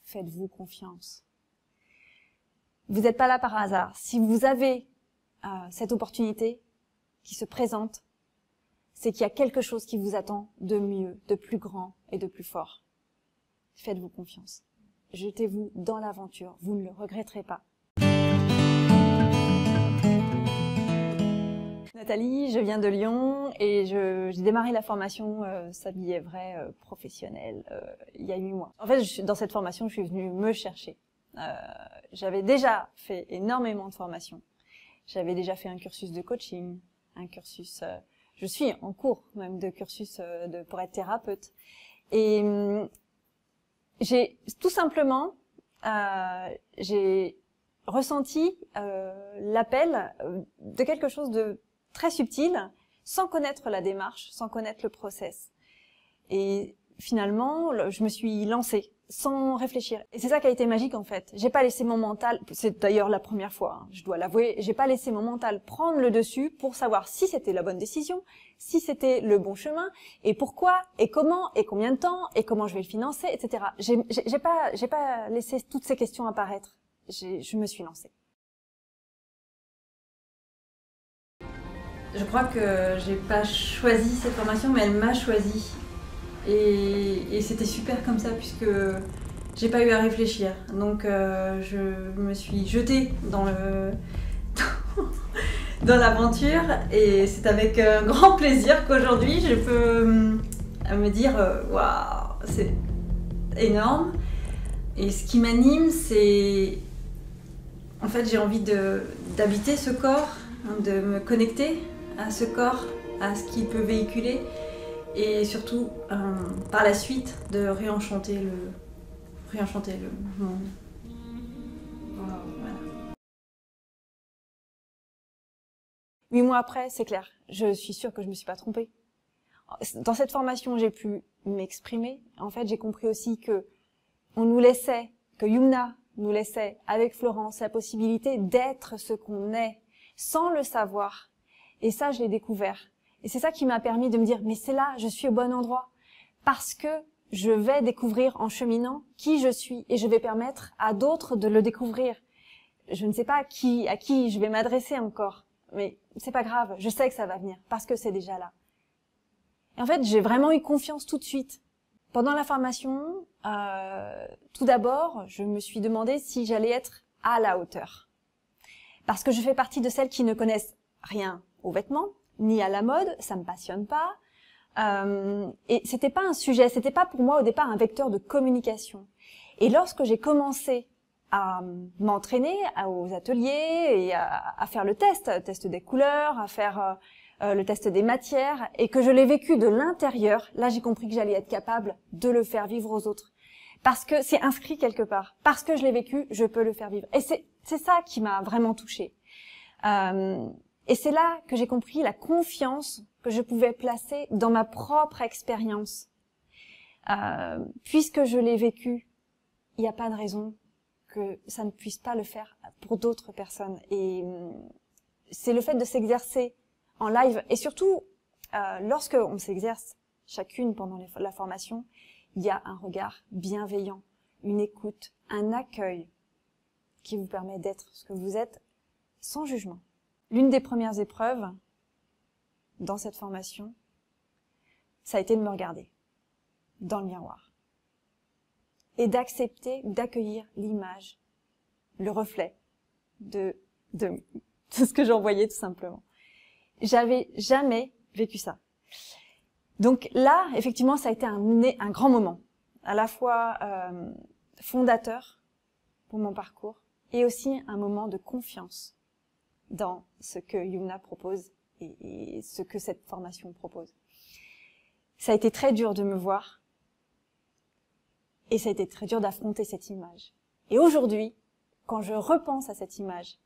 faites-vous confiance. Vous n'êtes pas là par hasard. Si vous avez cette opportunité qui se présente, c'est qu'il y a quelque chose qui vous attend de mieux, de plus grand et de plus fort. Faites-vous confiance. Jetez-vous dans l'aventure. Vous ne le regretterez pas. Nathalie, je viens de Lyon et j'ai démarré la formation S'habiller vrai professionnelle il y a 8 mois. En fait, dans cette formation, je suis venue me chercher. J'avais déjà fait énormément de formations. J'avais déjà fait un cursus de coaching, un cursus... je suis en cours même de cursus pour être thérapeute. Et j'ai tout simplement... j'ai ressenti l'appel de quelque chose de très subtil, sans connaître la démarche, sans connaître le process. Et finalement, je me suis lancée sans réfléchir. Et c'est ça qui a été magique en fait. J'ai pas laissé mon mental, c'est d'ailleurs la première fois, hein, je dois l'avouer, j'ai pas laissé mon mental prendre le dessus pour savoir si c'était la bonne décision, si c'était le bon chemin, et pourquoi, et comment, et combien de temps, et comment je vais le financer, etc. J'ai pas laissé toutes ces questions apparaître. Je me suis lancée. Je crois que j'ai pas choisi cette formation, mais elle m'a choisi. Et c'était super comme ça, puisque j'ai pas eu à réfléchir. Donc je me suis jetée dans l'aventure, et c'est avec grand plaisir qu'aujourd'hui je peux me dire waouh, c'est énorme. Et ce qui m'anime, c'est en fait j'ai envie d'habiter ce corps, de me connecter à ce corps, à ce qu'il peut véhiculer, et surtout par la suite de réenchanter le monde. Voilà. 8 mois après, c'est clair, je suis sûre que je me suis pas trompée. Dans cette formation, j'ai pu m'exprimer. En fait, j'ai compris aussi que Yumna nous laissait avec Florence la possibilité d'être ce qu'on est, sans le savoir. Et ça, je l'ai découvert. Et c'est ça qui m'a permis de me dire, mais c'est là, je suis au bon endroit. Parce que je vais découvrir en cheminant qui je suis, et je vais permettre à d'autres de le découvrir. Je ne sais pas à qui je vais m'adresser encore, mais c'est pas grave, je sais que ça va venir, parce que c'est déjà là. Et en fait, j'ai vraiment eu confiance tout de suite. Pendant la formation, tout d'abord, je me suis demandé si j'allais être à la hauteur. Parce que je fais partie de celles qui ne connaissent rien aux vêtements, ni à la mode, ça me passionne pas. Et c'était pas un sujet, c'était pas pour moi au départ un vecteur de communication. Et lorsque j'ai commencé à m'entraîner aux ateliers et à faire le test des couleurs, à faire le test des matières, et que je l'ai vécu de l'intérieur, là j'ai compris que j'allais être capable de le faire vivre aux autres. Parce que c'est inscrit quelque part. Parce que je l'ai vécu, je peux le faire vivre. Et c'est ça qui m'a vraiment touchée. Et c'est là que j'ai compris la confiance que je pouvais placer dans ma propre expérience. Puisque je l'ai vécu, il n'y a pas de raison que ça ne puisse pas le faire pour d'autres personnes. Et c'est le fait de s'exercer en live, et surtout, lorsque on s'exerce chacune pendant la formation, il y a un regard bienveillant, une écoute, un accueil qui vous permet d'être ce que vous êtes sans jugement. L'une des premières épreuves dans cette formation, ça a été de me regarder dans le miroir et d'accepter, d'accueillir l'image, le reflet de ce que j'envoyais tout simplement. J'avais jamais vécu ça. Donc là, effectivement, ça a été un grand moment, à la fois fondateur pour mon parcours et aussi un moment de confiance dans ce que Yumna propose et ce que cette formation propose. Ça a été très dur de me voir et ça a été très dur d'affronter cette image. Et aujourd'hui, quand je repense à cette image,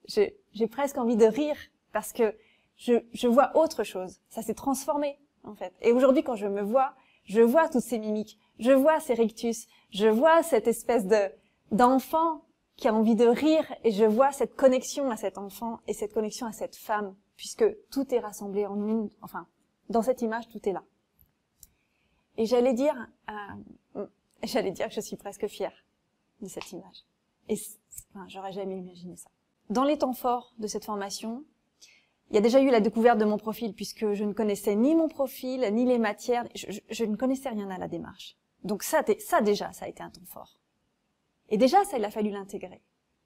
j'ai presque envie de rire parce que je vois autre chose. Ça s'est transformé, en fait. Et aujourd'hui, quand je me vois, je vois toutes ces mimiques, je vois ces rictus, je vois cette espèce d'enfant qui a envie de rire, et je vois cette connexion à cet enfant et cette connexion à cette femme, puisque tout est rassemblé en une, enfin, dans cette image, tout est là. Et j'allais dire que je suis presque fière de cette image. Et enfin, j'aurais jamais imaginé ça. Dans les temps forts de cette formation, il y a déjà eu la découverte de mon profil, puisque je ne connaissais ni mon profil, ni les matières, je ne connaissais rien à la démarche. Donc ça déjà, ça a été un temps fort. Et déjà, ça, il a fallu l'intégrer.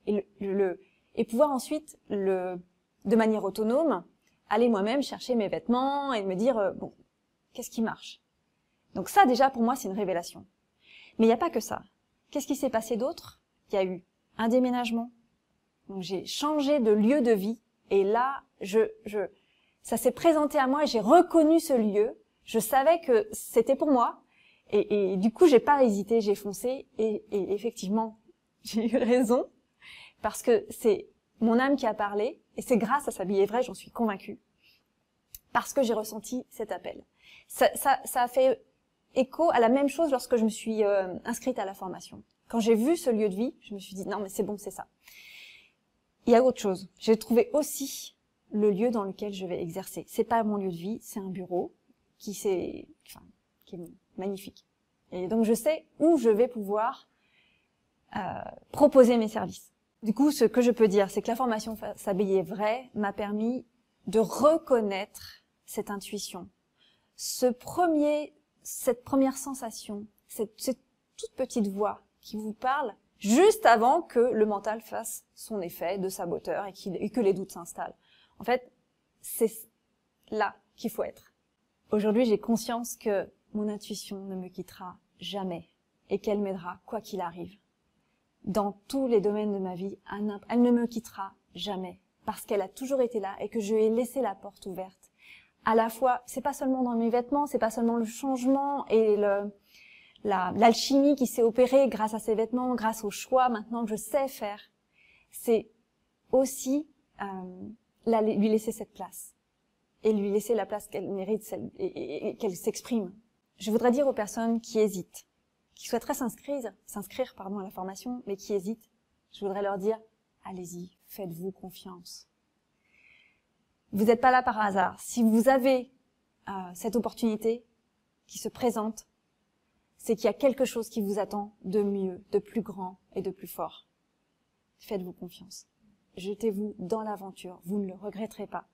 Et pouvoir ensuite, de manière autonome, aller moi-même chercher mes vêtements et me dire, bon, qu'est-ce qui marche? Donc ça, déjà, pour moi, c'est une révélation. Mais il n'y a pas que ça. Qu'est-ce qui s'est passé d'autre? Il y a eu un déménagement. Donc j'ai changé de lieu de vie. Et là, ça s'est présenté à moi et j'ai reconnu ce lieu. Je savais que c'était pour moi. Et du coup, j'ai pas hésité, j'ai foncé. Et effectivement, j'ai eu raison. Parce que c'est mon âme qui a parlé. Et c'est grâce à S'habiller vrai, j'en suis convaincue. Parce que j'ai ressenti cet appel. Ça a fait écho à la même chose lorsque je me suis inscrite à la formation. Quand j'ai vu ce lieu de vie, je me suis dit, non mais c'est bon, c'est ça. Il y a autre chose. J'ai trouvé aussi le lieu dans lequel je vais exercer. C'est pas mon lieu de vie, c'est un bureau qui est magnifique. Et donc je sais où je vais pouvoir proposer mes services. Du coup, ce que je peux dire, c'est que la formation S'habiller vrai m'a permis de reconnaître cette intuition, cette première sensation, cette toute petite voix qui vous parle juste avant que le mental fasse son effet de saboteur et que les doutes s'installent. En fait, c'est là qu'il faut être. Aujourd'hui, j'ai conscience que mon intuition ne me quittera jamais et qu'elle m'aidera quoi qu'il arrive. Dans tous les domaines de ma vie, elle ne me quittera jamais parce qu'elle a toujours été là et que je lui ai laissé la porte ouverte. À la fois, c'est pas seulement dans mes vêtements, c'est pas seulement le changement et l'alchimie qui s'est opérée grâce à ces vêtements, grâce au choix maintenant que je sais faire. C'est aussi lui laisser cette place et lui laisser la place qu'elle mérite et qu'elle s'exprime. Je voudrais dire aux personnes qui hésitent, qui souhaiteraient s'inscrire à la formation, mais qui hésitent, je voudrais leur dire, allez-y, faites-vous confiance. Vous n'êtes pas là par hasard. Si vous avez cette opportunité qui se présente, c'est qu'il y a quelque chose qui vous attend de mieux, de plus grand et de plus fort. Faites-vous confiance. Jetez-vous dans l'aventure, vous ne le regretterez pas.